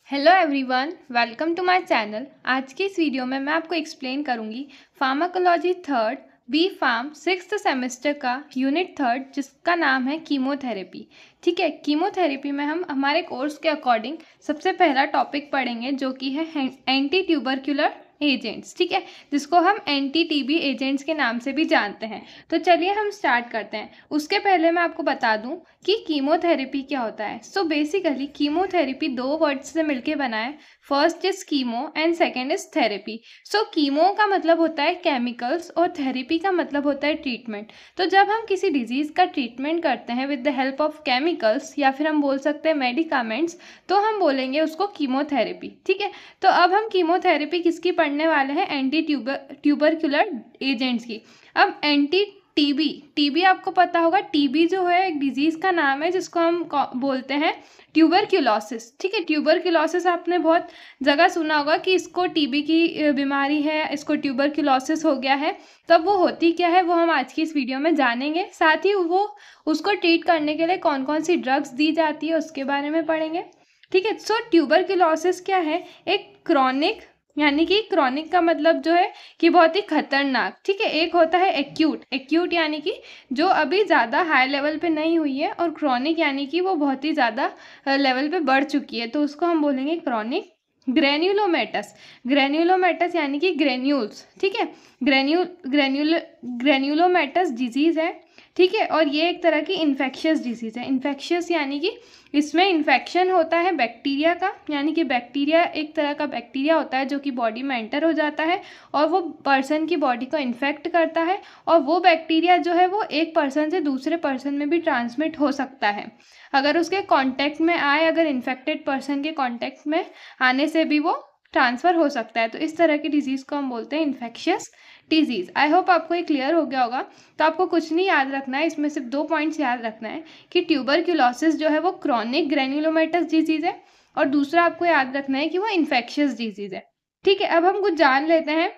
Hello everyone, welcome to my channel. आज की इस वीडियो में मैं आपको एक्सप्लेन करूंगी pharmacology third B Pharm sixth semester का यूनिट थर्ड, जिसका नाम है कीमोथेरेपी। ठीक है, कीमोथेरेपी में हम हमारे कोर्स के अकॉर्डिंग सबसे पहला टॉपिक पढ़ेंगे जो कि है एंटी ट्यूबरक्युलर एजेंट्स। ठीक है, जिसको हम एंटी टीबी एजेंट्स के नाम से भी जानते हैं। तो चलिए हम स्टार्ट करते हैं। उसके पहले मैं आपको बता दूं कि कीमोथेरेपी क्या होता है। सो बेसिकली कीमोथेरेपी दो वर्ड्स से मिलके बना है। First is chemo and second is therapy. So chemo का मतलब होता है केमिकल्स और थेरेपी का मतलब होता है ट्रीटमेंट। तो जब हम किसी डिजीज़ का ट्रीटमेंट करते हैं with the help of chemicals या फिर हम बोल सकते हैं मेडिकामेंट्स, तो हम बोलेंगे उसको कीमोथेरेपी। ठीक है, तो अब हम कीमोथेरेपी किसकी पढ़ने वाले हैं? एंटी ट्यूबरक्युलर एजेंट्स की। अब एंटी टीबी आपको पता होगा, टीबी जो है एक डिजीज़ का नाम है जिसको हम बोलते हैं ट्यूबरक्यूलोसिस। ठीक है, ट्यूबरक्यूलोसिस आपने बहुत जगह सुना होगा कि इसको टीबी की बीमारी है, इसको ट्यूबरक्यूलोसिस हो गया है। तो अब वो होती क्या है वो हम आज की इस वीडियो में जानेंगे। साथ ही वो उसको ट्रीट करने के लिए कौन कौन सी ड्रग्स दी जाती है उसके बारे में पढ़ेंगे। ठीक है, सो ट्यूबरक्यूलोसिस क्या है? एक क्रॉनिक, यानी कि क्रॉनिक का मतलब जो है कि बहुत ही खतरनाक। ठीक है, एक होता है एक्यूट यानी कि जो अभी ज़्यादा हाई लेवल पे नहीं हुई है, और क्रॉनिक यानी कि वो बहुत ही ज़्यादा लेवल पे बढ़ चुकी है, तो उसको हम बोलेंगे क्रॉनिक। ग्रेन्युलोमेटस यानी कि ग्रेन्यूल्स। ठीक है, ग्रेन्युलोमेटस डिजीज़ है। ठीक है, और ये एक तरह की इन्फेक्शियस डिजीज़ है। इन्फेक्शियस यानी कि इसमें इन्फेक्शन होता है बैक्टीरिया का, यानी कि बैक्टीरिया एक तरह का बैक्टीरिया होता है जो कि बॉडी में एंटर हो जाता है और वो पर्सन की बॉडी को इन्फेक्ट करता है, और वो बैक्टीरिया जो है वो एक पर्सन से दूसरे पर्सन में भी ट्रांसमिट हो सकता है अगर उसके कांटेक्ट में आए। अगर इन्फेक्टेड पर्सन के कांटेक्ट में आने से भी वो ट्रांसफ़र हो सकता है। तो इस तरह की डिजीज़ को हम बोलते हैं इन्फेक्शियस डिजीज़। आई होप आपको ये क्लियर हो गया होगा। तो आपको कुछ नहीं याद रखना है, इसमें सिर्फ 2 पॉइंट्स याद रखना है कि ट्यूबरक्यूलोसिस जो है वो क्रॉनिक ग्रेन्युलोमेटस डिजीज़ है, और दूसरा आपको याद रखना है कि वो इन्फेक्शियस डिजीज़ है। ठीक है, अब हम कुछ जान लेते हैं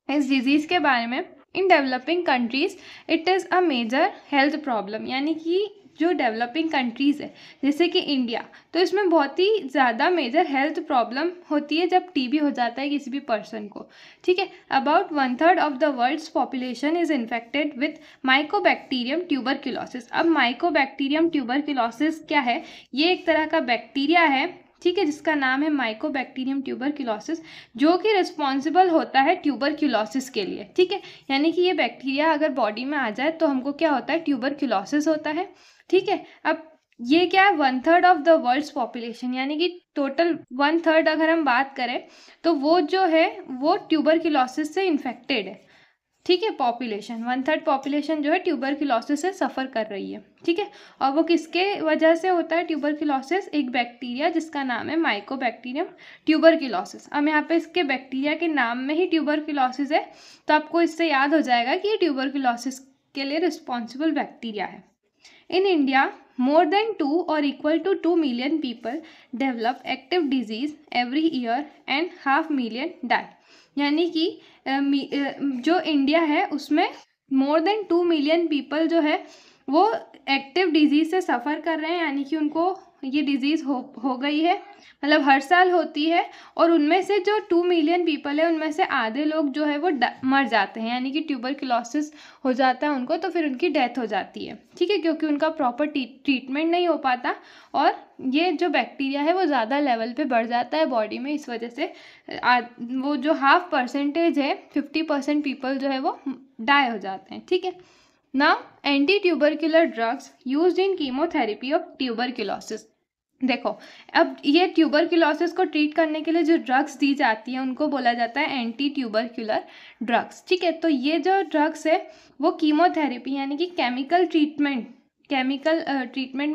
इस डिजीज़ के बारे में। In developing countries it is a major health problem, यानी कि जो डेवलपिंग कंट्रीज़ है जैसे कि इंडिया, तो इसमें बहुत ही ज़्यादा मेजर हेल्थ प्रॉब्लम होती है जब टीबी हो जाता है किसी भी पर्सन को। ठीक है, about 1/3 of the world's population is infected with mycobacterium tuberculosis. अब माइकोबैक्टीरियम ट्यूबरक्यूलोसिस क्या है? ये एक तरह का बैक्टीरिया है, ठीक है, जिसका नाम है माइकोबैक्टीरियम ट्यूबरक्यूलोसिस, जो कि रिस्पॉन्सिबल होता है ट्यूबरक्यूलोसिस के लिए। ठीक है, यानी कि ये बैक्टीरिया अगर बॉडी में आ जाए तो हमको क्या होता है? ट्यूबरक्यूलोसिस होता है। ठीक है, अब ये क्या है? 1/3 ऑफ द वर्ल्ड्स पॉपुलेशन, यानी कि टोटल 1/3 अगर हम बात करें तो वो जो है वो ट्यूबरक्यूलोसिस से इन्फेक्टेड है। ठीक है, पॉपुलेशन 1/3 पॉपुलेशन जो है ट्यूबरक्यूलोसिस से सफ़र कर रही है। ठीक है, और वो किसके वजह से होता है ट्यूबरक्यूलोसिस? एक बैक्टीरिया जिसका नाम है माइकोबैक्टीरियम ट्यूबरक्यूलोसिस। अब यहाँ पे इसके बैक्टीरिया के नाम में ही ट्यूबरक्यूलोसिस है, तो आपको इससे याद हो जाएगा कि ये ट्यूबरक्यूलोसिस के लिए रिस्पॉन्सिबल बैक्टीरिया है। In India, more than 2 or equal to 2 million people develop active disease every year and 500,000 die। यानी कि जो इंडिया है उसमें मोर देन 2 मिलियन पीपल जो है वो एक्टिव डिजीज़ से सफ़र कर रहे हैं, यानी कि उनको ये डिज़ीज़ हो गई है, मतलब हर साल होती है। और उनमें से जो 2 मिलियन पीपल है उनमें से आधे लोग जो है वो मर जाते हैं, यानी कि ट्यूबरक्यूलोसिस हो जाता है उनको, तो फिर उनकी डेथ हो जाती है। ठीक है, क्योंकि उनका प्रॉपर ट्रीटमेंट नहीं हो पाता और ये जो बैक्टीरिया है वो ज़्यादा लेवल पे बढ़ जाता है बॉडी में। इस वजह से वो जो 0.5% है, 50% पीपल जो है वो डाई हो जाते हैं। ठीक है, now anti tubercular drugs used in chemotherapy of tuberculosis. देखो, अब ये ट्यूबरक्यूलोसिस को ट्रीट करने के लिए जो ड्रग्स दी जाती है उनको बोला जाता है एंटी ट्यूबरक्यूलर ड्रग्स। ठीक है, तो ये जो ड्रग्स है वो कीमोथेरेपी यानी कि केमिकल ट्रीटमेंट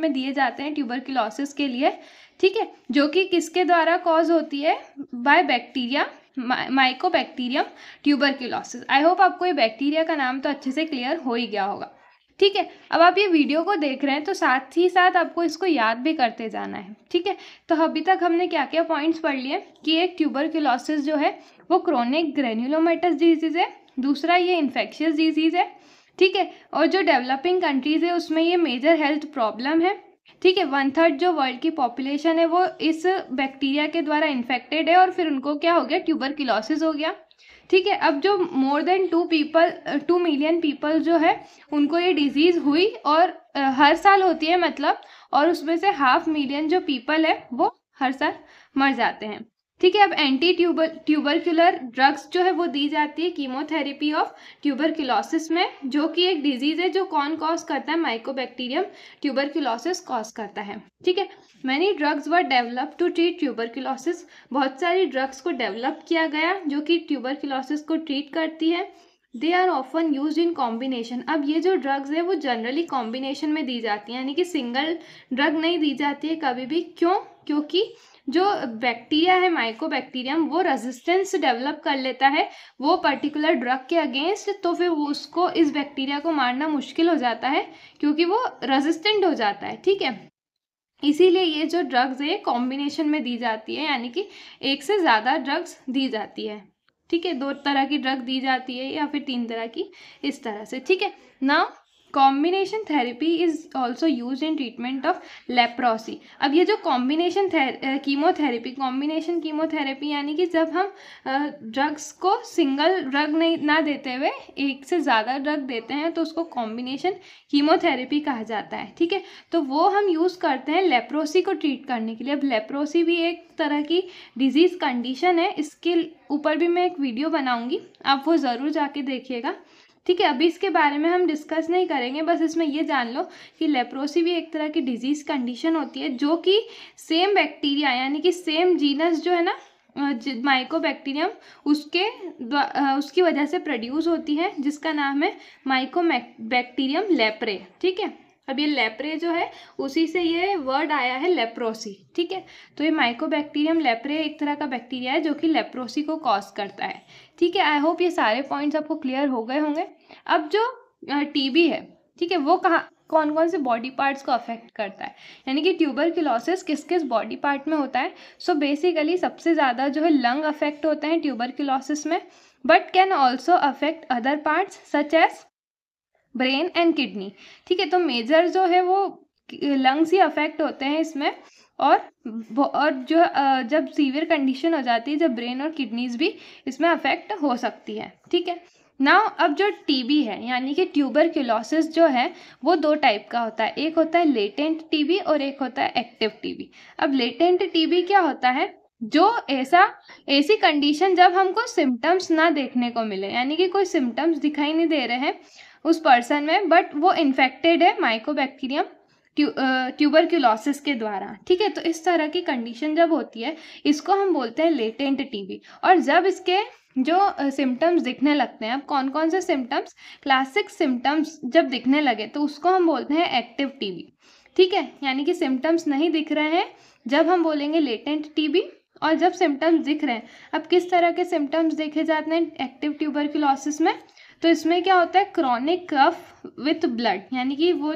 में दिए जाते हैं ट्यूबरक्यूलोसिस के लिए। ठीक है, जो कि किसके द्वारा कॉज होती है? By bacteria Mycobacterium tuberculosis. I hope आपको ये बैक्टीरिया का नाम तो अच्छे से क्लियर हो ही गया होगा। ठीक है, अब आप ये वीडियो को देख रहे हैं तो साथ ही साथ आपको इसको याद भी करते जाना है। ठीक है, तो अभी तक हमने क्या क्या पॉइंट्स पढ़ लिए कि एक ट्यूबरक्यूलोसिस जो है वो क्रोनिक ग्रेन्युलोमेटस डिजीज़ है, दूसरा ये इन्फेक्शियस डिजीज़ है। ठीक है, और जो डेवलपिंग कंट्रीज़ है उसमें ये मेजर हेल्थ प्रॉब्लम है। ठीक है, 1/3 जो वर्ल्ड की पॉपुलेशन है वो इस बैक्टीरिया के द्वारा इन्फेक्टेड है और फिर उनको क्या हो गया, ट्यूबरक्लोसिस हो गया। ठीक है, अब जो मोर देन 2 मिलियन पीपल जो है उनको ये डिजीज़ हुई और हर साल होती है मतलब, और उसमें से 500,000 जो पीपल है वो हर साल मर जाते हैं। ठीक है, अब एंटी ट्यूबरक्युलर ड्रग्स जो है वो दी जाती है कीमोथेरेपी ऑफ ट्यूबरक्लोसिस में, जो कि एक डिजीज़ है जो कौन कॉज करता है, माइकोबैक्टीरियम ट्यूबरक्लोसिस कॉज करता है। ठीक है, many drugs were develop to treat tuberculosis, बहुत सारी ड्रग्स को डेवलप किया गया जो कि ट्यूबरक्लोसिस को ट्रीट करती है। They are often use in combination, अब ये जो ड्रग्स है वो जनरली कॉम्बिनेशन में दी जाती हैं, यानी कि सिंगल ड्रग नहीं दी जाती है कभी भी। क्यों? क्योंकि जो बैक्टीरिया है माइकोबैक्टीरियम वो रेजिस्टेंस डेवलप कर लेता है वो पर्टिकुलर ड्रग के अगेंस्ट, तो फिर वो उसको इस बैक्टीरिया को मारना मुश्किल हो जाता है क्योंकि वो रेजिस्टेंट हो जाता है। ठीक है, इसीलिए ये जो ड्रग्स है कॉम्बिनेशन में दी जाती है, यानी कि एक से ज़्यादा ड्रग्स दी जाती है। ठीक है, 2 तरह की ड्रग दी जाती है या फिर 3 तरह की, इस तरह से। ठीक है, now combination therapy is also use in treatment of leprosy. अब ये जो कॉम्बिनेशन कीमोथेरेपी, कॉम्बिनेशन कीमोथेरेपी यानी कि जब हम ड्रग्स को सिंगल ड्रग नहीं ना देते हुए एक से ज़्यादा ड्रग देते हैं तो उसको कॉम्बिनेशन कीमोथेरेपी कहा जाता है। ठीक है, तो वो हम यूज़ करते हैं लेप्रोसी को ट्रीट करने के लिए। अब लेप्रोसी भी एक तरह की डिजीज़ कंडीशन है, इसके ऊपर भी मैं एक वीडियो बनाऊंगी, आप वो ज़रूर जाके देखिएगा। ठीक है, अभी इसके बारे में हम डिस्कस नहीं करेंगे, बस इसमें ये जान लो कि लेप्रोसी भी एक तरह की डिजीज़ कंडीशन होती है जो कि सेम बैक्टीरिया यानी कि सेम जीनस जो है ना माइकोबैक्टीरियम उसकी वजह से प्रोड्यूस होती है, जिसका नाम है माइकोबैक्टीरियम लेप्रे। ठीक है, अब ये लेप्रे जो है उसी से ये वर्ड आया है लेप्रोसी। ठीक है, तो ये माइकोबैक्टीरियम लेप्रे एक तरह का बैक्टीरिया है जो कि लेप्रोसी को कॉज करता है। ठीक है, आई होप ये सारे पॉइंट्स आपको क्लियर हो गए होंगे। अब जो टीबी है, ठीक है, वो कौन कौन से बॉडी पार्ट्स को अफेक्ट करता है, यानी कि ट्यूबरक्लोसिस किस किस बॉडी पार्ट में होता है। सो बेसिकली सबसे ज़्यादा जो है लंग अफेक्ट होते हैं ट्यूबरक्लोसिस में, but can also affect other parts such as brain and kidney. ठीक है, तो मेजर जो है वो लंग्स ही अफेक्ट होते हैं इसमें, और जो जब सीवियर कंडीशन हो जाती है जब ब्रेन और किडनीज भी इसमें अफेक्ट हो सकती है। ठीक है, नाउ अब जो टीबी है यानी कि ट्यूबरक्लोसिस जो है वो 2 टाइप का होता है, एक होता है लेटेंट टीबी और एक होता है एक्टिव टीबी। अब लेटेंट टीबी क्या होता है, जो ऐसी कंडीशन जब हमको सिम्टम्स ना देखने को मिले, यानी कि कोई सिम्टम्स दिखाई नहीं दे रहे हैं उस पर्सन में, बट वो इन्फेक्टेड है माइकोबैक्टीरियम ट्यूबरक्लोसिस के द्वारा। ठीक है, तो इस तरह की कंडीशन जब होती है इसको हम बोलते हैं लेटेंट टीबी। और जब इसके जो सिम्टम्स दिखने लगते हैं, अब कौन कौन से सिम्टम्स, क्लासिक सिम्टम्स जब दिखने लगे तो उसको हम बोलते हैं एक्टिव टीबी। ठीक है, यानी कि सिम्टम्स नहीं दिख रहे हैं जब हम बोलेंगे लेटेंट टीबी, और जब सिम्टम्स दिख रहे हैं, अब किस तरह के सिम्टम्स देखे जाते हैं एक्टिव ट्यूबरक्लोसिस में, तो इसमें क्या होता है, क्रॉनिक कफ विथ ब्लड, यानी कि वो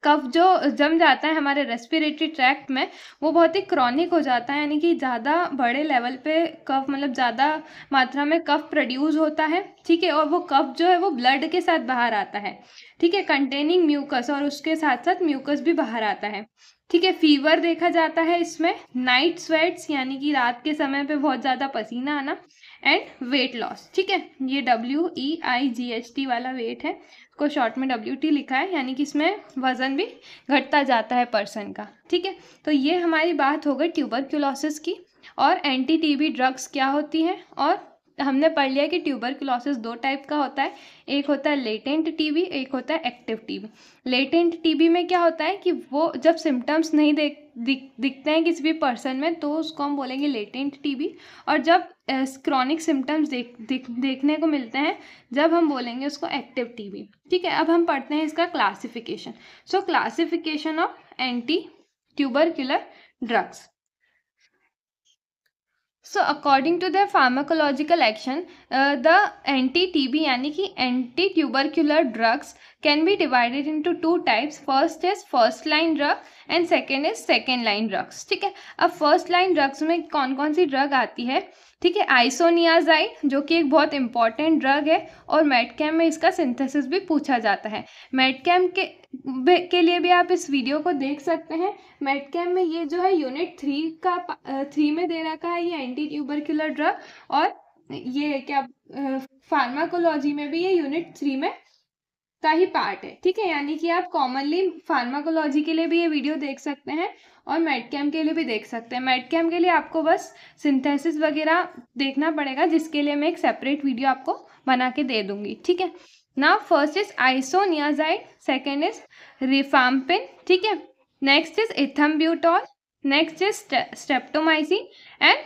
कफ जो जम जाता है हमारे रेस्पिरेटरी ट्रैक्ट में वो बहुत ही क्रॉनिक हो जाता है, यानी कि ज़्यादा बड़े लेवल पे कफ, मतलब ज़्यादा मात्रा में कफ प्रोड्यूस होता है। ठीक है, और वो कफ जो है वो ब्लड के साथ बाहर आता है। ठीक है, कंटेनिंग म्यूकस, और उसके साथ साथ म्यूकस भी बाहर आता है। ठीक है, फीवर देखा जाता है इसमें, नाइट स्वेट्स यानी कि रात के समय पे बहुत ज़्यादा पसीना आना, एंड वेट लॉस। ठीक है, ये WEIGHT वाला वेट है, को शॉर्ट में WT लिखा है, यानी कि इसमें वज़न भी घटता जाता है पर्सन का। ठीक है, तो ये हमारी बात हो गई ट्यूबरक्लोसिस की, और एंटी टीबी ड्रग्स क्या होती हैं, और हमने पढ़ लिया कि ट्यूबरक्लोसिस 2 टाइप का होता है, एक होता है लेटेंट टीबी, एक होता है एक्टिव टीबी। लेटेंट टीबी में क्या होता है कि वो जब सिम्टम्स नहीं दिखते हैं किसी भी पर्सन में तो उसको हम बोलेंगे लेटेंट टीबी, और जब क्रॉनिक सिम्टम्स देखने को मिलते हैं जब हम बोलेंगे उसको एक्टिव टीबी। ठीक है, अब हम पढ़ते हैं इसका classification. So classification of anti tubercular drugs. So according to the pharmacological action the anti TB यानी कि anti tubercular drugs can be divided into 2 types. First is first line drug and second is second line drugs. ठीक है, अब first line drugs में कौन कौन सी drug आती है। ठीक है, आइसोनियाजाइड जो कि एक बहुत इंपॉर्टेंट ड्रग है और मेडकेम में इसका सिंथेसिस भी पूछा जाता है। मेडकेम के के लिए भी आप इस वीडियो को देख सकते हैं। मेडकेम में ये जो है यूनिट 3 में दे रखा है ये एंटी ट्यूबरक्युलर ड्रग, और ये क्या फार्माकोलॉजी में भी ये यूनिट 3 में का ही पार्ट है, ठीक है। यानी कि आप कॉमनली फार्माकोलॉजी के लिए भी ये वीडियो देख सकते हैं और मेडकेम के लिए भी देख सकते हैं। मेडकेम के लिए आपको बस सिंथेसिस वगैरह देखना पड़ेगा, जिसके लिए मैं एक सेपरेट वीडियो आपको बना के दे दूंगी, ठीक है। Now first is isoniazid, second is rifampin, ठीक है। Next is ethambutol, next is streptomycin and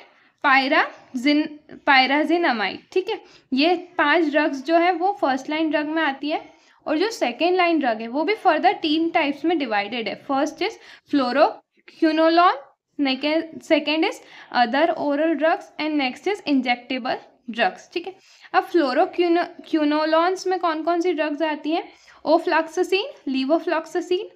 pyrazinamide, ठीक है। ये 5 ड्रग्स जो है वो फर्स्ट लाइन ड्रग में आती है, और जो सेकेंड लाइन ड्रग है वो भी फर्दर 3 टाइप्स में डिवाइडेड है। First is fluoroquinolone, second is other oral drugs and next is injectable drugs, ठीक है। अब फ्लोरोक्विनोलॉन्स में कौन कौन सी ड्रग्स आती हैं? Ofloxacin, levofloxacin,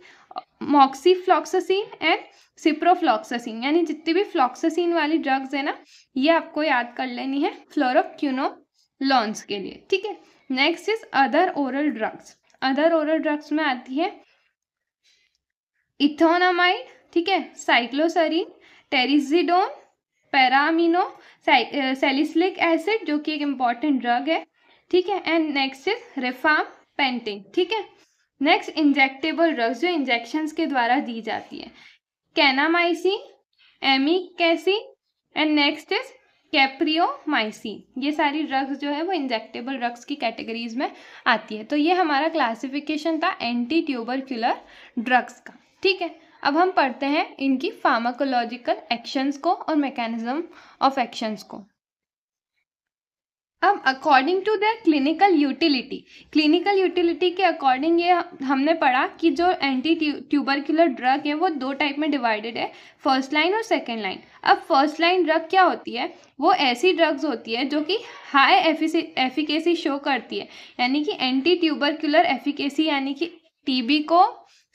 moxifloxacin and ciprofloxacin, यानी जितनी भी फ्लॉक्सासिन वाली ड्रग्स है ना, ये आपको याद कर लेनी है फ्लोरोक्विनोलॉन्स के लिए, ठीक है। Next is other oral drugs. Other oral drugs में आती है इथोनामाइड, ठीक है, साइक्लोसरीन, टेरिजिडोन, पैरामिनो सैलिसिलिक एसिड जो कि एक इम्पॉर्टेंट ड्रग है, ठीक है, एंड नेक्स्ट इज रिफाम्पेंटिन, ठीक है। नेक्स्ट इंजेक्टेबल ड्रग्स जो इंजेक्शंस के द्वारा दी जाती है, kanamycin, एमिकेसिन and next is capreomycin. ये सारी ड्रग्स जो है वो इंजेक्टेबल ड्रग्स की कैटेगरीज में आती है। तो ये हमारा क्लासिफिकेशन था एंटी ट्यूबरक्युलर ड्रग्स का, ठीक है। अब हम पढ़ते हैं इनकी फार्माकोलॉजिकल एक्शंस को और मैकेनिज्म ऑफ एक्शंस को। अब according to their clinical utility के अकॉर्डिंग ये हमने पढ़ा कि जो एंटी ट्यूबरक्युलर ड्रग है वो 2 टाइप में डिवाइडेड है, फर्स्ट लाइन और सेकेंड लाइन। अब फर्स्ट लाइन ड्रग क्या होती है? वो ऐसी ड्रग्स होती है जो कि हाई एफिकेसी शो करती है, यानी कि एंटी ट्यूबरक्युलर एफिकेसी, यानी कि टीबी को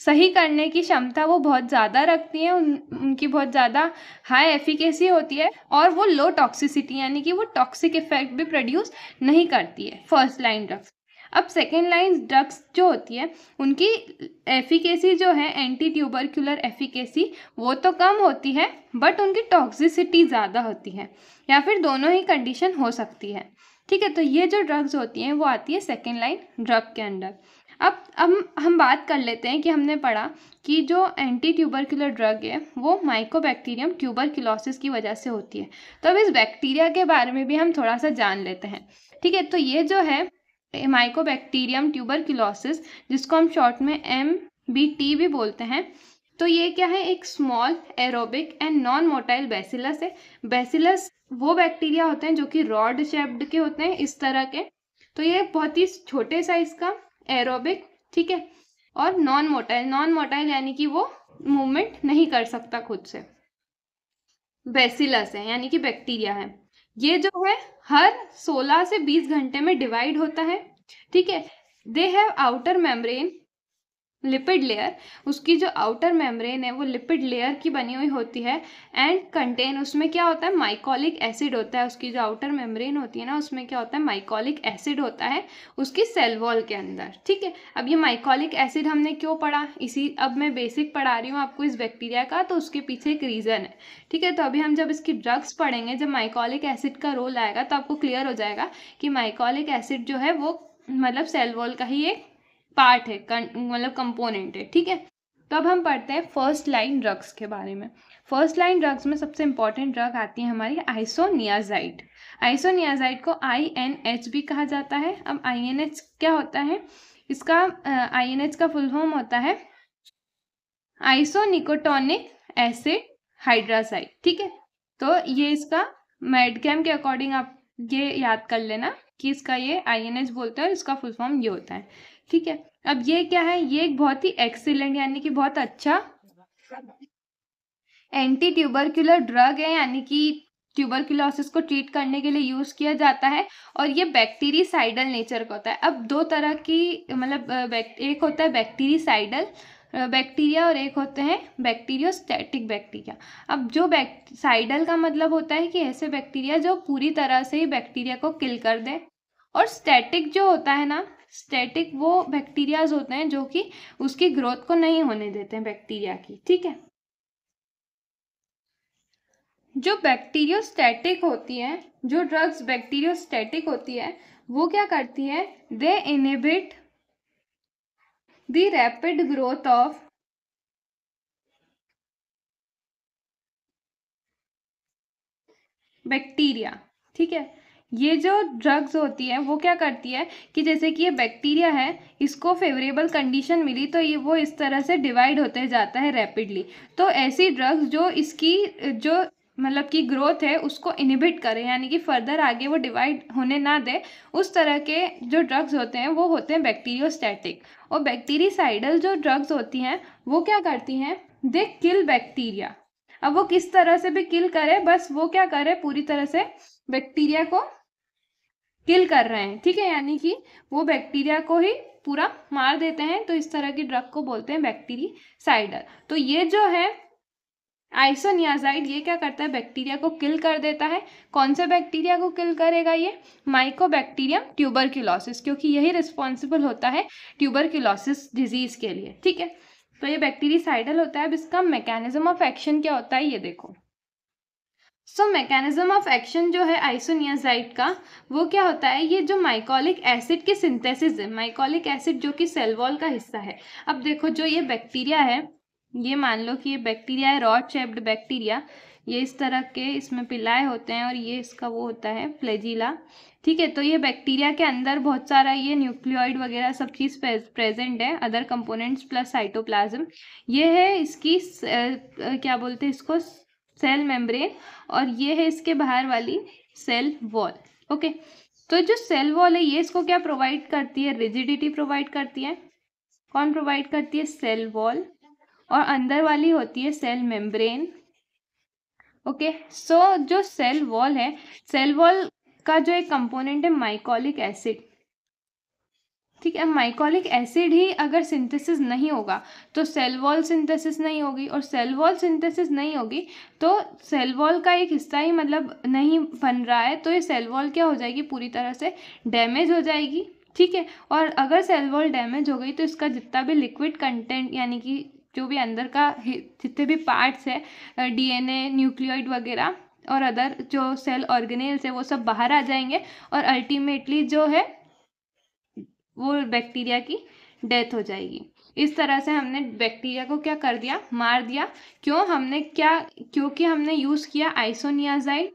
सही करने की क्षमता वो बहुत ज़्यादा रखती हैं, उनकी बहुत ज़्यादा हाई एफिकेसी होती है, और वो लो टॉक्सिसिटी, यानी कि वो टॉक्सिक इफेक्ट भी प्रोड्यूस नहीं करती है, फर्स्ट लाइन ड्रग्स। अब सेकेंड लाइन ड्रग्स जो होती है उनकी एफिकेसी जो है, एंटी ट्यूबरक्युलर एफिकेसी, वो तो कम होती है बट उनकी टॉक्सिसिटी ज़्यादा होती है, या फिर दोनों ही कंडीशन हो सकती है, ठीक है। तो ये जो ड्रग्स होती हैं वो आती है सेकेंड लाइन ड्रग के अंडर। अब हम बात कर लेते हैं कि हमने पढ़ा कि जो एंटी ट्यूबरक्युलर ड्रग है वो माइकोबैक्टीरियम ट्यूबरक्लोसिस की वजह से होती है। तो अब इस बैक्टीरिया के बारे में भी हम थोड़ा सा जान लेते हैं, ठीक है। तो ये जो है माइकोबैक्टीरियम ट्यूबरक्लोसिस, जिसको हम शॉर्ट में MBT भी बोलते हैं, तो ये क्या है? एक small aerobic and non motile bacillus है। बैसिलस वो बैक्टीरिया होते हैं जो कि रॉड शेप्ड के होते हैं, इस तरह के। तो ये बहुत ही छोटे साइज का एरोबिक, ठीक है, और नॉन मोटाइल यानी कि वो मूवमेंट नहीं कर सकता खुद से, बैसिलस है, यानी कि बैक्टीरिया है। ये जो है हर 16 से 20 घंटे में डिवाइड होता है, ठीक है। They have outer membrane lipid layer, उसकी जो आउटर मेम्ब्रेन है वो लिपिड लेयर की बनी हुई होती है, एंड कंटेन, उसमें क्या होता है? माइकोलिक एसिड होता है। उसकी जो आउटर मेम्ब्रेन होती है ना, उसमें क्या होता है? माइकोलिक एसिड होता है उसकी सेल वॉल के अंदर, ठीक है। अब ये माइकोलिक एसिड हमने क्यों पढ़ा? अब मैं बेसिक पढ़ा रही हूँ आपको इस बैक्टीरिया का, तो उसके पीछे एक रीज़न है, ठीक है। तो अभी हम जब इसकी ड्रग्स पढ़ेंगे, जब माइकोलिक एसिड का रोल आएगा तो आपको क्लियर हो जाएगा कि माइकोलिक एसिड जो है वो मतलब सेल वॉल का ही एक पार्ट है, मतलब कंपोनेंट है, ठीक है। तो अब हम पढ़ते हैं फर्स्ट लाइन ड्रग्स के बारे में। फर्स्ट लाइन ड्रग्स में सबसे इंपॉर्टेंट ड्रग आती है हमारी आइसोनियाजाइड। आइसोनियाजाइड को INH भी कहा जाता है। अब INH क्या होता है? इसका INH का फुल फॉर्म होता है आइसोनिकोटोनिक एसिड हाइड्रासाइड, ठीक है। तो ये इसका मेडकेम के अकॉर्डिंग आप ये याद कर लेना कि इसका ये INH बोलते हैं और इसका फुल फॉर्म ये होता है, ठीक है। अब ये क्या है? ये एक बहुत ही एक्सीलेंट, यानी कि बहुत अच्छा एंटी ट्यूबरक्युलर ड्रग है, यानी कि ट्यूबरक्लोसिस को ट्रीट करने के लिए यूज़ किया जाता है, और ये बैक्टीरिसाइडल नेचर का होता है। अब 2 तरह की मतलब एक होता है बैक्टीरिसाइडल बैक्टीरिया और एक होते हैं बैक्टीरियोस्टैटिक बैक्टीरिया। अब जो साइडल का मतलब होता है कि ऐसे बैक्टीरिया जो पूरी तरह से ही बैक्टीरिया को किल कर दे, और स्टैटिक जो होता है ना, स्टैटिक वो बैक्टीरियाज होते हैं जो कि उसकी ग्रोथ को नहीं होने देते हैं बैक्टीरिया की, ठीक है। जो बैक्टीरियोस्टैटिक होती है, जो ड्रग्स बैक्टीरियोस्टैटिक होती है, वो क्या करती है, they inhibit the rapid growth of bacteria, ठीक है। ये जो ड्रग्स होती है वो क्या करती है कि जैसे कि ये बैक्टीरिया है, इसको फेवरेबल कंडीशन मिली तो ये वो इस तरह से डिवाइड होते जाता है रैपिडली। तो ऐसी ड्रग्स जो इसकी जो मतलब की ग्रोथ है उसको इनहिबिट करे, यानी कि फर्दर आगे वो डिवाइड होने ना दे, उस तरह के जो ड्रग्स होते हैं वो होते हैं बैक्टीरियोस्टैटिक। और बैक्टीरिसाइडल जो ड्रग्स होती हैं वो क्या करती हैं, दे किल बैक्टीरिया। अब वो किस तरह से भी किल करे, बस वो क्या करे, पूरी तरह से बैक्टीरिया को किल कर रहे हैं, ठीक है, यानी कि वो बैक्टीरिया को ही पूरा मार देते हैं। तो इस तरह की ड्रग को बोलते हैं बैक्टीरिसाइडल। तो ये जो है आइसोनियाजाइड, ये क्या करता है, बैक्टीरिया को किल कर देता है। कौन से बैक्टीरिया को किल करेगा, ये माइकोबैक्टीरियम ट्यूबरक्यूलोसिस, क्योंकि यही रिस्पॉन्सिबल होता है ट्यूबरक्यूलोसिस डिजीज के लिए, ठीक है। तो ये बैक्टीरिसाइडल होता है। अब इसका मैकेनिज्म ऑफ एक्शन क्या होता है ये देखो। मैकेनिज्म ऑफ एक्शन जो है आइसोनियाजाइड का, वो क्या होता है, ये जो माइकोलिक एसिड की सिंथेसिस है, माइकोलिक एसिड जो कि सेल वॉल का हिस्सा है। अब देखो जो ये बैक्टीरिया है, ये मान लो कि ये बैक्टीरिया है, रॉड शेप्ड बैक्टीरिया, ये इस तरह के इसमें पिलाए होते हैं और ये इसका वो होता है फ्लैजिला, ठीक है। तो ये बैक्टीरिया के अंदर बहुत सारा ये न्यूक्लियोइड वगैरह सब चीज़ प्रेजेंट है, अदर कंपोनेंट्स प्लस साइटोप्लाज्म। ये है इसकी क्या बोलते हैं इसको, सेल मेम्ब्रेन, और ये है इसके बाहर वाली सेल वॉल, ओके। तो जो सेल वॉल है ये इसको क्या प्रोवाइड करती है, रिजिडिटी प्रोवाइड करती है। कौन प्रोवाइड करती है, सेल वॉल, और अंदर वाली होती है सेल मेम्ब्रेन, ओके। सो जो सेल वॉल है, सेल वॉल का जो एक कंपोनेंट है माइकोलिक एसिड, ठीक है। माइकोलिक एसिड ही अगर सिंथेसिस नहीं होगा तो सेल वॉल सिंथेसिस नहीं होगी, और सेल वॉल सिंथेसिस नहीं होगी तो सेल वॉल का एक हिस्सा ही मतलब नहीं बन रहा है, तो ये सेल वॉल क्या हो जाएगी, पूरी तरह से डैमेज हो जाएगी, ठीक है। और अगर सेल वॉल डैमेज हो गई तो इसका जितना भी लिक्विड कंटेंट, यानी कि जो भी अंदर का जितने भी पार्ट्स है, डीएनए, न्यूक्लियोइड वगैरह और अदर जो सेल ऑर्गेनेल्स है, वो सब बाहर आ जाएंगे, और अल्टीमेटली जो है वो बैक्टीरिया की डेथ हो जाएगी। इस तरह से हमने बैक्टीरिया को क्या कर दिया, मार दिया। क्योंकि हमने यूज़ किया आइसोनियाजाइड,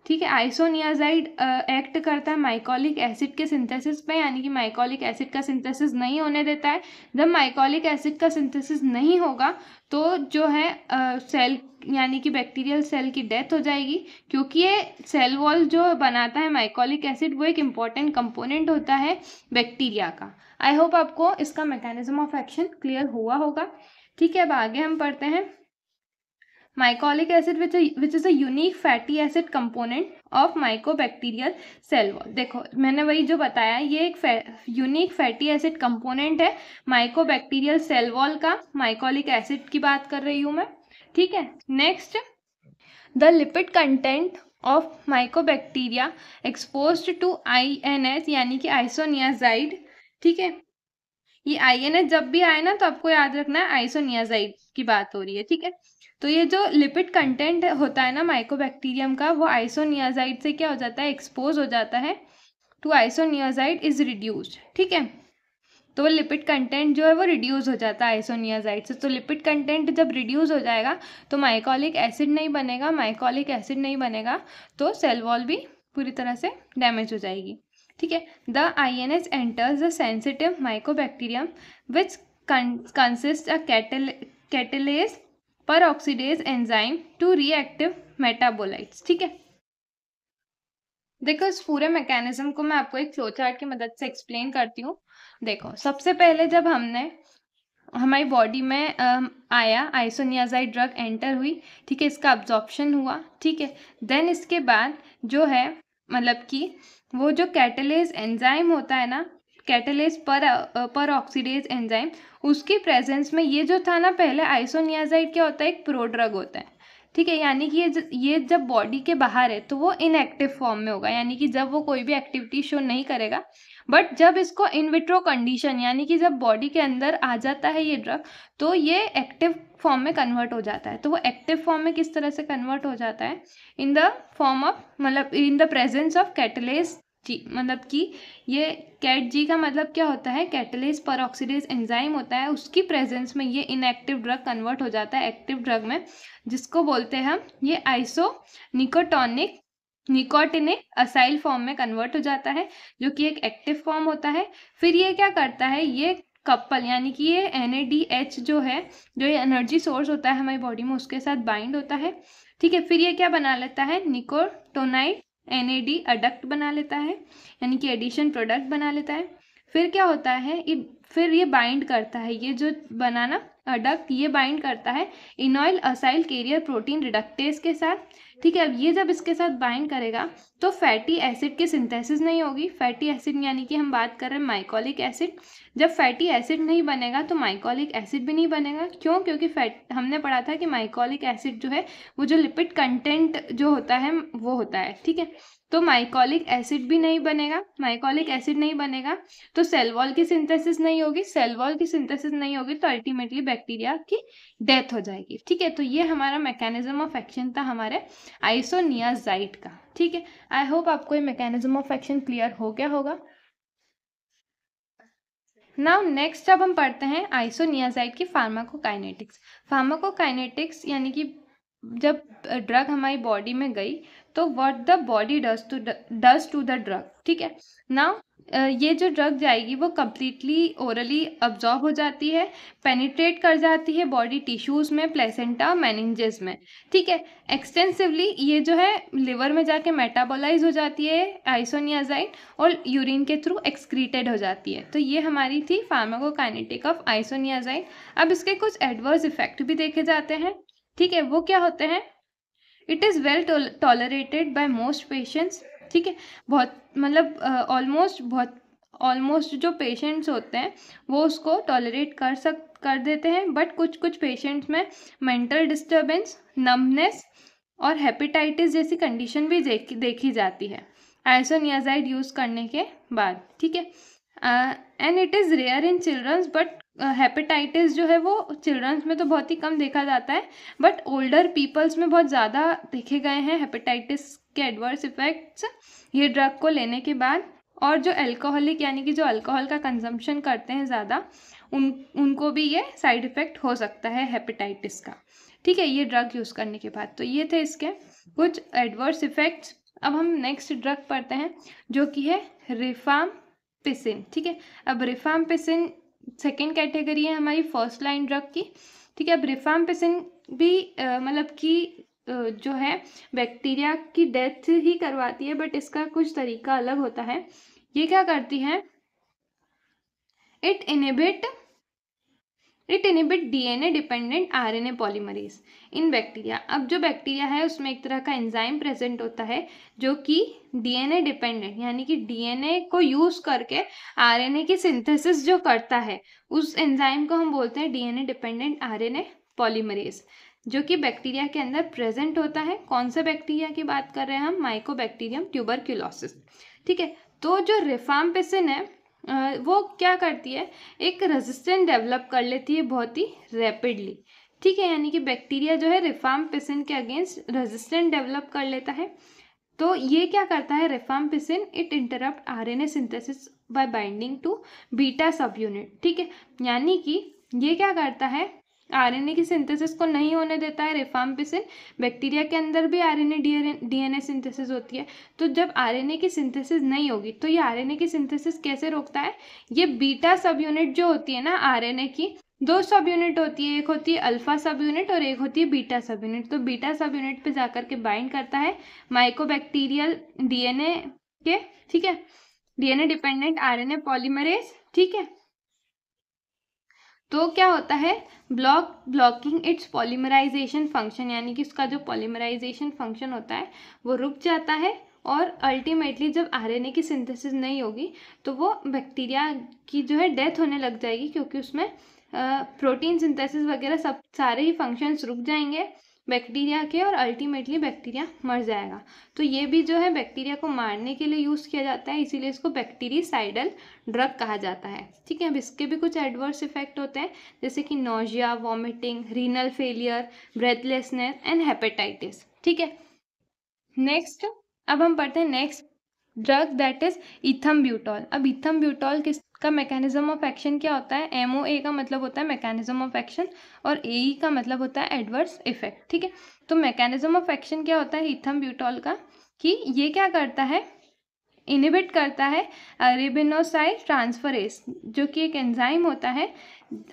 ठीक है। आइसोनियाजाइड एक्ट करता है माइकोलिक एसिड के सिंथेसिस पे, यानी कि माइकोलिक एसिड का सिंथेसिस नहीं होने देता है। जब माइकोलिक एसिड का सिंथेसिस नहीं होगा तो जो है सेल, यानी कि बैक्टीरियल सेल की डेथ हो जाएगी, क्योंकि ये सेल वॉल जो बनाता है माइकोलिक एसिड वो एक इम्पॉर्टेंट कंपोनेंट होता है बैक्टीरिया का। आई होप आपको इसका मैकेनिज्म ऑफ एक्शन क्लियर हुआ होगा, ठीक है। अब आगे हम पढ़ते हैं mycolic acid which is a unique fatty acid component of mycobacterial cell wall. देखो मैंने वही जो बताया, ये एक यूनिक फैटी एसिड कंपोनेंट है माइकोबैक्टीरियल सेल वॉल का। माइकोलिक एसिड की बात कर रही हूँ मैं, ठीक है। Next, the lipid content of mycobacteria exposed to INS, यानी कि आइसोनियाजाइड, ठीक है। ये INS जब भी आए ना तो आपको याद रखना है आइसोनियाजाइड की बात हो रही है, ठीक है। तो ये जो लिपिड कंटेंट होता है ना माइकोबैक्टीरियम का, वो आइसोनियाजाइड से क्या हो जाता है, एक्सपोज हो जाता है टू आइसोनियाजाइड इज रिड्यूस्ड, ठीक है। तो वो लिपिड कंटेंट जो है वो रिड्यूस हो जाता है आइसोनियाजाइड से। तो लिपिड कंटेंट जब रिड्यूस हो जाएगा तो माइकोलिक एसिड नहीं बनेगा, माइकोलिक एसिड नहीं बनेगा तो सेल वॉल भी पूरी तरह से डैमेज हो जाएगी, ठीक है। The INS enters the sensitive mycobacterium which consists a catalase peroxidase enzyme to reactive metabolites, ठीक है। देखो इस पूरे मैकेनिज्म को मैं आपको एक फ्लो चार्ट की मदद से एक्सप्लेन करती हूँ। देखो सबसे पहले जब हमारी बॉडी में आया आइसोनियाजाइड ड्रग एंटर हुई, ठीक है, इसका अब्जॉर्प्शन हुआ, ठीक है। देन इसके बाद जो है मतलब कि वो जो कैटलेज एंजाइम होता है ना, कैटलेज पर ऑक्सीडेज एंजाइम, उसकी प्रेजेंस में ये जो था ना, पहले आइसोनियाजाइड क्या होता है, एक प्रोड्रग होता है, ठीक है, यानी कि ये जब बॉडी के बाहर है तो वो इनएक्टिव फॉर्म में होगा, यानी कि जब वो कोई भी एक्टिविटी शो नहीं करेगा। बट जब इसको इन विट्रो कंडीशन, यानी कि जब बॉडी के अंदर आ जाता है ये ड्रग, तो ये एक्टिव फॉर्म में कन्वर्ट हो जाता है। तो वो एक्टिव फॉर्म में किस तरह से कन्वर्ट हो जाता है? इन द फॉर्म ऑफ, मतलब in the presence of catalase जी, मतलब कि ये कैट जी का मतलब क्या होता है? कैटलेज परऑक्सीडेज एंजाइम होता है, उसकी प्रेजेंस में ये इनएक्टिव ड्रग कन्वर्ट हो जाता है एक्टिव ड्रग में, जिसको बोलते हैं हम ये आइसो निकोटिनिक असाइल फॉर्म में कन्वर्ट हो जाता है, जो कि एक एक्टिव फॉर्म होता है। फिर ये क्या करता है? ये कपल, यानी कि ये NADH जो है, जो ये एनर्जी सोर्स होता है हमारी बॉडी में, उसके साथ बाइंड होता है। ठीक है, फिर ये क्या बना लेता है? निकोटोनाइड NAD अडक्ट बना लेता है, यानी कि एडिशन प्रोडक्ट बना लेता है। फिर क्या होता है? फिर ये बाइंड करता है, ये जो बनाना अडक्ट ये बाइंड करता है इनॉइल असाइल कैरियर प्रोटीन रिडक्टेज के साथ। ठीक है, अब ये जब इसके साथ बाइंड करेगा तो फैटी एसिड की सिंथेसिस नहीं होगी। फैटी एसिड यानी कि हम बात कर रहे हैं माइकोलिक एसिड। जब फैटी एसिड नहीं बनेगा तो माइकोलिक एसिड भी नहीं बनेगा। क्यों? क्योंकि हमने पढ़ा था कि माइकोलिक एसिड जो है वो जो लिपिड कंटेंट जो होता है वो होता है। ठीक है, तो माइकोलिक एसिड भी नहीं बनेगा। माइकोलिक एसिड नहीं बनेगा तो सेल वॉल की सिंथेसिस नहीं होगी। सेल वॉल की सिंथेसिस नहीं होगी तो अल्टीमेटली बैक्टीरिया की डेथ हो जाएगी। ठीक है, तो ये हमारा मैकेनिज्म ऑफ एक्शन था हमारे आइसोनियाजाइड का। ठीक है, आई होप आपको ये मैकेनिज्म ऑफ एक्शन क्लियर हो गया होगा। नाउ नेक्स्ट अब हम पढ़ते हैं आइसोनियाजाइड की फार्माकोकाइनेटिक्स। फार्माकोकाइनेटिक्स यानी कि जब ड्रग हमारी बॉडी में गई तो what the body does to the drug. ठीक है, नाउ ये जो ड्रग जाएगी वो कम्प्लीटली ओरली अब्जॉर्ब हो जाती है, पेनिट्रेट कर जाती है बॉडी टिश्यूज में, प्लेसेंटा, मेनिंजेस में। ठीक है, एक्सटेंसिवली ये जो है लिवर में जाके मेटाबोलाइज हो जाती है आइसोनियाजाइड और यूरिन के थ्रू एक्सक्रीटेड हो जाती है। तो ये हमारी थी फार्माकोकाइनेटिक ऑफ आइसोनियाजाइड। अब इसके कुछ एडवर्स इफेक्ट भी देखे जाते हैं। ठीक है, वो क्या होते हैं? It is well tolerated by most patients. ठीक है, बहुत मतलब ऑलमोस्ट जो पेशेंट्स होते हैं वो उसको टॉलरेट कर देते हैं। बट कुछ पेशेंट्स में मेंटल डिस्टर्बेंस, नम्बनेस और हेपेटाइटिस जैसी कंडीशन भी देखी जाती है आइसोनियाजाइड यूज़ करने के बाद। ठीक है, and it is rare in childrens, but hepatitis जो है वो चिल्ड्रंस में तो बहुत ही कम देखा जाता है, बट ओल्डर पीपल्स में बहुत ज़्यादा देखे गए हैं हेपेटाइटिस के एडवर्स इफेक्ट्स ये ड्रग को लेने के बाद। और जो अल्कोहलिक यानी कि जो अल्कोहल का कंजम्पशन करते हैं ज़्यादा, उनको भी ये साइड इफ़ेक्ट हो सकता है हेपेटाइटिस का। ठीक है, ये ड्रग यूज़ करने के बाद। तो ये थे इसके कुछ एडवर्स इफेक्ट्स। अब हम नेक्स्ट ड्रग पढ़ते हैं जो कि है रिफाम्पिसिन। ठीक है, अब रिफाम्पिसिन सेकेंड कैटेगरी है हमारी फर्स्ट लाइन ड्रग की। ठीक है, अब रिफाम्पिसिन भी मतलब कि जो है बैक्टीरिया की डेथ ही करवाती है, बट इसका कुछ तरीका अलग होता है। ये क्या करती है? It inhibit DNA dependent RNA polymerase in bacteria. अब जो बैक्टीरिया है उसमें एक तरह का एंजाइम प्रेजेंट होता है जो कि DNA डिपेंडेंट, यानी कि DNA को यूज करके RNA की सिंथेसिस जो करता है, उस एंजाइम को हम बोलते हैं DNA डिपेंडेंट RNA पॉलीमरेज, जो कि बैक्टीरिया के अंदर प्रेजेंट होता है। कौन से बैक्टीरिया की बात कर रहे हैं हम? Mycobacterium tuberculosis. ठीक है, तो जो रिफाम्पिसिन है वो क्या करती है? एक रेजिस्टेंस डेवलप कर लेती है बहुत ही रैपिडली। ठीक है, यानी कि बैक्टीरिया जो है रिफाम्पिसिन के अगेंस्ट रेजिस्टेंस डेवलप कर लेता है। तो ये क्या करता है rifampicin? It interrupt RNA synthesis by binding to beta subunit. ठीक है, यानी कि ये क्या करता है? RNA की सिंथेसिस को नहीं होने देता है रिफाम्पिसिन। बैक्टीरिया के अंदर भी RNA DNA सिंथेसिस होती है। तो जब RNA की सिंथेसिस नहीं होगी तो ये RNA की सिंथेसिस कैसे रोकता है? ये बीटा सब यूनिट जो होती है ना RNA की, दो सब यूनिट होती है, एक होती है अल्फा सब यूनिट और एक होती है बीटा सब यूनिट। तो बीटा सब यूनिट पे जाकर के बाइंड करता है माइकोबैक्टीरियल DNA के। ठीक है, DNA डिपेंडेंट RNA पॉलीमरेज। ठीक है, तो क्या होता है? ब्लॉकिंग इट्स पॉलीमराइजेशन फंक्शन, यानी कि उसका जो पॉलीमराइजेशन फंक्शन होता है वो रुक जाता है। और अल्टीमेटली जब RNA की सिंथेसिस नहीं होगी तो वो बैक्टीरिया की जो है डेथ होने लग जाएगी, क्योंकि उसमें प्रोटीन सिंथेसिस वगैरह सब सारे ही फंक्शंस रुक जाएंगे बैक्टीरिया के और अल्टीमेटली बैक्टीरिया मर जाएगा। तो ये भी जो है बैक्टीरिया को मारने के लिए यूज़ किया जाता है, इसीलिए इसको बैक्टीरिसाइडल ड्रग कहा जाता है। ठीक है, अब इसके भी कुछ एडवर्स इफेक्ट होते हैं, जैसे कि nausea, vomiting, renal failure, breathlessness and hepatitis. ठीक है, नेक्स्ट अब हम पढ़ते हैं नेक्स्ट ड्रग दैट इज इथम्ब्यूटॉल। अब इथम्ब्यूटॉल किसका मैकेनिज्म ऑफ एक्शन क्या होता है? MOA का मतलब होता है मैकेनिज्म ऑफ एक्शन और AE का मतलब होता है एडवर्स इफेक्ट। ठीक है, तो मैकेनिज्म ऑफ एक्शन क्या होता है इथम्ब्यूटॉल का, कि ये क्या करता है, इनिबिट करता है अरेबिनोसाइल ट्रांसफरेज, जो कि एक एंजाइम होता है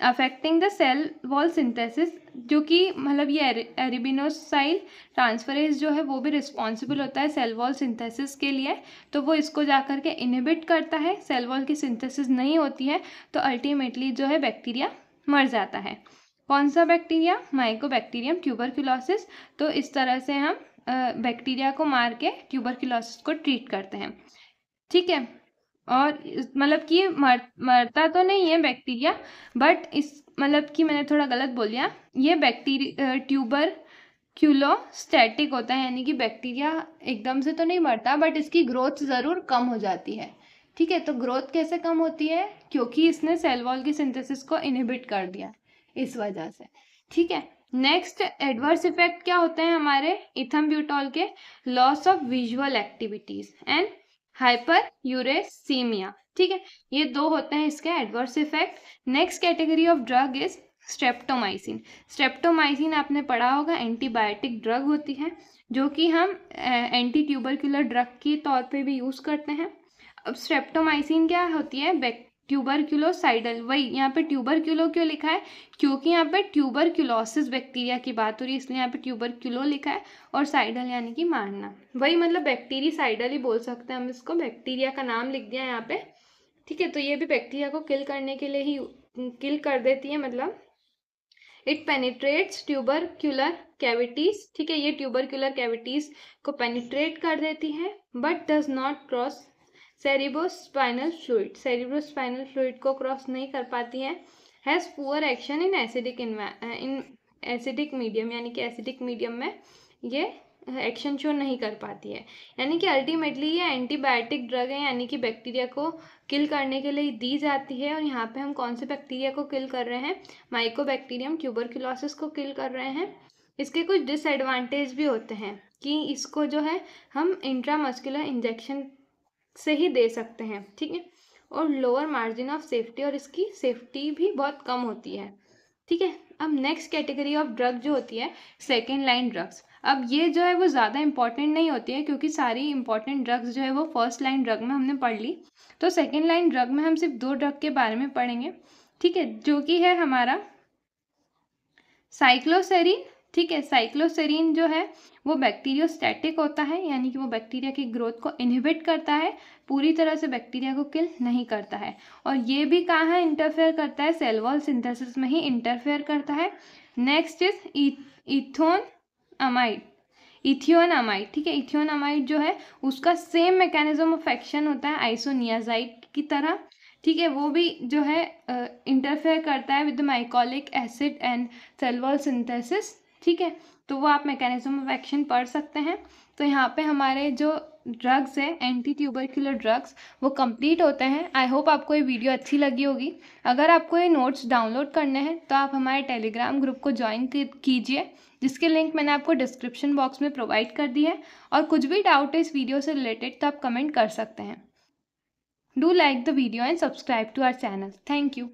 affecting the cell wall synthesis, जो कि मतलब ये अरेबिनोसाइल ट्रांसफरेज जो है वो भी रिस्पॉन्सिबल होता है सेल वॉल सिंथेसिस के लिए। तो वो इसको जा कर के इनिबिट करता है, सेल वॉल की सिंथेसिस नहीं होती है, तो अल्टीमेटली जो है बैक्टीरिया मर जाता है। कौन सा बैक्टीरिया? Mycobacterium tuberculosis. तो इस तरह से हम बैक्टीरिया को मार के ट्यूबरक्यूलोसिस को ट्रीट करते हैं। ठीक है, और मतलब कि मरता तो नहीं है बैक्टीरिया, बट इस मतलब कि मैंने थोड़ा गलत बोल दिया, ये बैक्टीरिया ट्यूबरक्यूलोस्टैटिक होता है, यानी कि बैक्टीरिया एकदम से तो नहीं मरता, बट इसकी ग्रोथ ज़रूर कम हो जाती है। ठीक है, तो ग्रोथ कैसे कम होती है? क्योंकि इसने सेल वॉल की सिंथेसिस को इनहिबिट कर दिया, इस वजह से। ठीक है, नेक्स्ट एडवर्स इफेक्ट क्या होते हैं हमारे इथम्ब्यूटॉल के? Loss of visual activities and hyperuricemia. ठीक है, ये दो होते हैं इसके adverse effect. Next category of drug is streptomycin. Streptomycin आपने पढ़ा होगा, एंटीबायोटिक ड्रग होती है, जो कि हम एंटी ट्यूबरक्यूलर ड्रग के तौर पे भी यूज़ करते हैं। अब स्ट्रेप्टोमाइसिन क्या होती है? ट्यूबरक्यूलोसाइडल, वही यहाँ पे ट्यूबरक्यूलो क्यों लिखा है? क्योंकि यहाँ पे ट्यूबरक्यूलोसिस बैक्टीरिया की बात हो रही है, इसलिए यहाँ पे ट्यूबरक्यूलो लिखा है, और साइडल यानी कि मारना, वही मतलब बैक्टीरिसाइडल ही बोल सकते हैं हम इसको, बैक्टीरिया का नाम लिख दिया यहाँ पे। ठीक है, तो ये भी बैक्टीरिया को किल करने के लिए ही किल कर देती है, मतलब इट पेनिट्रेट्स ट्यूबरक्यूलर कैविटीज। ठीक है, ये ट्यूबरक्यूलर कैविटीज को पेनिट्रेट कर देती है, but does not cross cerebrospinal fluid, cerebrospinal fluid को क्रॉस नहीं कर पाती है। Has poor action in acidic medium, यानी कि एसिडिक मीडियम में ये एक्शन शो नहीं कर पाती है। यानी कि अल्टीमेटली ये एंटीबायोटिक ड्रग है, यानी कि बैक्टीरिया को किल करने के लिए दी जाती है। और यहाँ पे हम कौन से बैक्टीरिया को किल कर रहे हैं? माइकोबैक्टीरियम ट्यूबरक्यूलोसिस को किल कर रहे हैं। इसके कुछ डिसएडवांटेज भी होते हैं कि इसको जो है हम इंट्रामस्कुलर इंजेक्शन से ही दे सकते हैं। ठीक है, और लोअर मार्जिन ऑफ सेफ्टी, और इसकी सेफ्टी भी बहुत कम होती है। ठीक है, अब नेक्स्ट कैटेगरी ऑफ ड्रग जो होती है सेकेंड लाइन ड्रग्स। अब ये जो है वो ज़्यादा इंपॉर्टेंट नहीं होती है, क्योंकि सारी इंपॉर्टेंट ड्रग्स जो है वो फर्स्ट लाइन ड्रग में हमने पढ़ ली। तो सेकेंड लाइन ड्रग में हम सिर्फ 2 ड्रग के बारे में पढ़ेंगे। ठीक है, जो कि है हमारा साइक्लोसेरिन। ठीक है, साइक्लोसेरिन जो है वो बैक्टीरियोस्टैटिक होता है, यानी कि वो बैक्टीरिया की ग्रोथ को इनहिबिट करता है, पूरी तरह से बैक्टीरिया को किल नहीं करता है। और ये भी कहाँ इंटरफेयर करता है? सेल वॉल सिंथेसिस में ही इंटरफेयर करता है। Next is ethionamide, ethionamide. ठीक है, इथियोनामाइड जो है उसका सेम मैकेनिज्म ऑफ एक्शन होता है आइसोनियाजाइड की तरह। ठीक है, वो भी जो है इंटरफेयर करता है with mycolic acid and cell wall synthesis. ठीक है, तो वो आप मैकेनिज्म ऑफ एक्शन पढ़ सकते हैं। तो यहाँ पे हमारे जो ड्रग्स है एंटी ट्यूबरक्यूलर ड्रग्स वो कंप्लीट होते हैं। आई होप आपको ये वीडियो अच्छी लगी होगी। अगर आपको ये नोट्स डाउनलोड करने हैं तो आप हमारे टेलीग्राम ग्रुप को ज्वाइन कीजिए, जिसके लिंक मैंने आपको डिस्क्रिप्शन बॉक्स में प्रोवाइड कर दी है। और कुछ भी डाउट है इस वीडियो से रिलेटेड तो आप कमेंट कर सकते हैं। Do like the video and subscribe to our channel. Thank you.